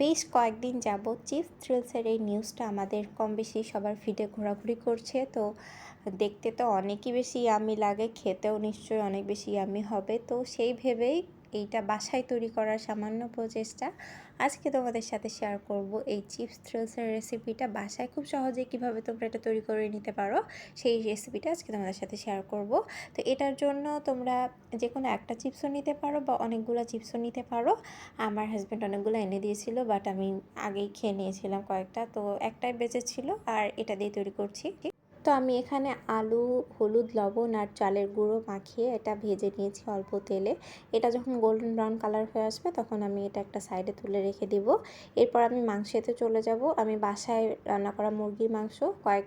বেশ কয়েকদিন যাবৎ চিপস থ্রিলসের এই নিউজটা আমাদের কম বেশি সবার ফিডে ঘোরাঘুরি করছে। তো দেখতে তো অনেকই বেশি ইয়াম্মি লাগে, খেতেও নিশ্চয়ই অনেক বেশি ইয়াম্মি হবে। তো সেই ভেবেই এইটা বাসায় তৈরি করার সামান্য প্রচেষ্টা আজকে তোমাদের সাথে শেয়ার করব। এই চিপস থ্রিলসের রেসিপিটা বাসায় খুব সহজে কিভাবে তোমরা এটা তৈরি করে নিতে পারো, সেই রেসিপিটা আজকে তোমাদের সাথে শেয়ার করব। তো এটার জন্য তোমরা যে কোনো একটা চিপসও নিতে পারো বা অনেকগুলো চিপসও নিতে পারো। আমার হাজব্যান্ড অনেকগুলো এনে দিয়েছিল, বাট আমি আগেই খেয়ে নিয়েছিলাম কয়েকটা, তো একটাই বেঁচে ছিল আর এটা দিয়ে তৈরি করছি। তো আমি এখানে আলু, হলুদ, লবণ আর চালের গুঁড়ো মাখিয়ে এটা ভেজে নিয়েছি অল্প তেলে। এটা যখন গোল্ডেন ব্রাউন কালার হয়ে আসবে তখন আমি এটা একটা সাইডে তুলে রেখে দিব। এরপর আমি মাংসেতে চলে যাব। আমি বাসায় রান্না করা মুরগির মাংস কয়েক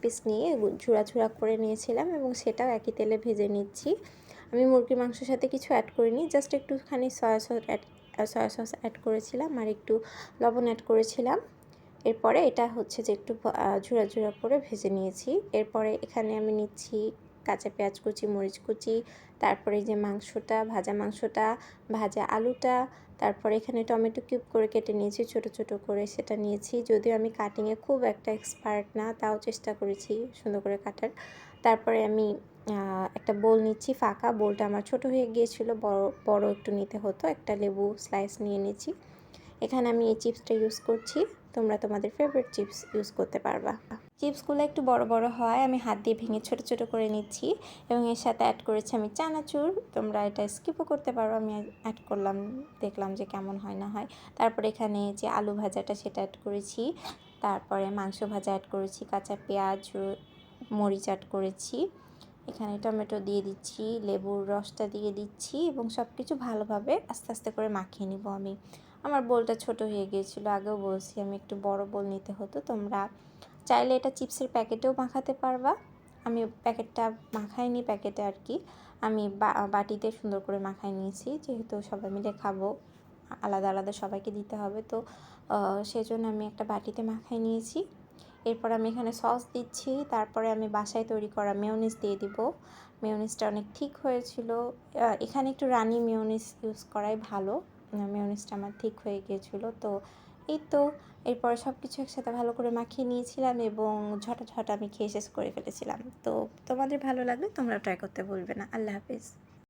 পিস নিয়ে ঝুড়া ঝুড়া করে নিয়েছিলাম এবং সেটাও একই তেলে ভেজে নিচ্ছি। আমি মুরগির মাংসের সাথে কিছু অ্যাড করিনি, জাস্ট একটুখানি সয়া সস অ্যাড করেছিলাম আর একটু লবণ অ্যাড করেছিলাম। এরপরে এটা হচ্ছে যে একটু ঝুরা ঝুরা করে ভেজে নিয়েছি। এরপরে এখানে আমি নিচ্ছি কাঁচা পেঁয়াজ কুচি, মরিচ কুচি, তারপরে যে মাংসটা, ভাজা আলুটা, তারপরে এখানে টমেটো কিউব করে কেটে নিয়েছি ছোট ছোট করে, সেটা নিয়েছি। যদিও আমি কাটিংয়ে খুব একটা এক্সপার্ট না, তাও চেষ্টা করেছি সুন্দর করে কাটার। তারপরে আমি একটা বোল নিচ্ছি, ফাঁকা বোলটা আমার ছোট হয়ে গিয়েছিল, বড় একটু নিতে হতো। একটা লেবু স্লাইস নিয়ে নিচ্ছি। এখানে আমি এই চিপসটা ইউজ করছি, তোমরা তোমাদের ফেভারিট চিপস ইউজ করতে পারবা। চিপসগুলো একটু বড় বড় হয়, আমি হাত দিয়ে ভেঙে ছোট ছোট করে নিচ্ছি এবং এর সাথে অ্যাড করেছি আমি চানাচুর। তোমরা এটা স্কিপও করতে পারো, আমি অ্যাড করলাম, দেখলাম যে কেমন হয় না হয়। তারপরে এখানে যে আলু ভাজাটা সেটা অ্যাড করেছি, তারপরে মাংস ভাজা অ্যাড করেছি, কাঁচা পেঁয়াজ, মরিচ অ্যাড করেছি, এখানে টমেটো দিয়ে দিচ্ছি, লেবুর রসটা দিয়ে দিচ্ছি এবং সব কিছু ভালোভাবে আস্তে আস্তে করে মাখিয়ে নিব আমি। আমার বোলটা ছোট হয়ে গিয়েছিলো, আগেও বলছি আমি একটু বড় বোল নিতে হতো। তোমরা চাইলে এটা চিপসের প্যাকেটেও মাখাতে পারবা। আমি প্যাকেটটা মাখাইনি, প্যাকেটে আর কি আমি বাটিতে সুন্দর করে মাখাই নিয়েছি, যেহেতু সবাই মিলে খাবো, আলাদা আলাদা সবাইকে দিতে হবে, তো সেজন্য আমি একটা বাটিতে মাখাই নিয়েছি। এরপর আমি এখানে সস দিচ্ছি, তারপরে আমি বাসায় তৈরি করা মেয়োনিজ দিয়ে দিব। মেয়োনিজটা অনেক ঠিক হয়েছিল, এখানে একটু রানি মেয়োনিজ ইউজ করাই ভালো। মেয়োনিজটা আমার ঠিক হয়ে গিয়েছিলো। তো এই তো এরপর সব কিছু একসাথে ভালো করে মাখিয়ে নিয়েছিলাম এবং ঝটাঝট আমি খেয়ে শেষ করে ফেলেছিলাম। তো তোমাদের ভালো লাগলে তোমরা ট্রাই করতে ভুলবে না। আল্লাহ হাফিজ।